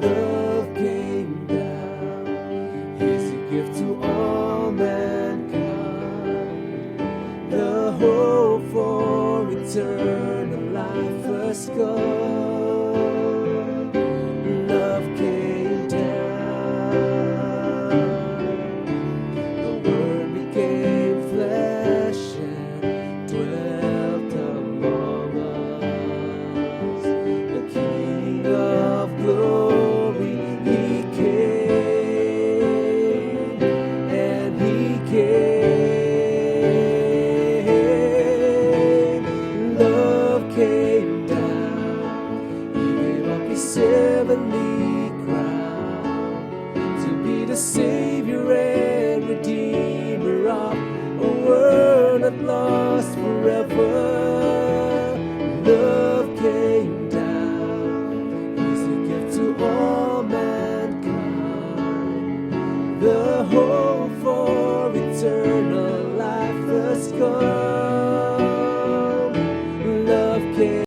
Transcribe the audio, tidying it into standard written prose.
love came down. He's a gift to all mankind, the hope for eternal life first gone. Love came down. The Word became flesh and dwelt among us. The King of glory, He came, and He came. Love came down. He gave up His heavenly crown to be the Savior and Redeemer of a world at lost forever. Love came down. He's a gift to all mankind, the hope for eternity.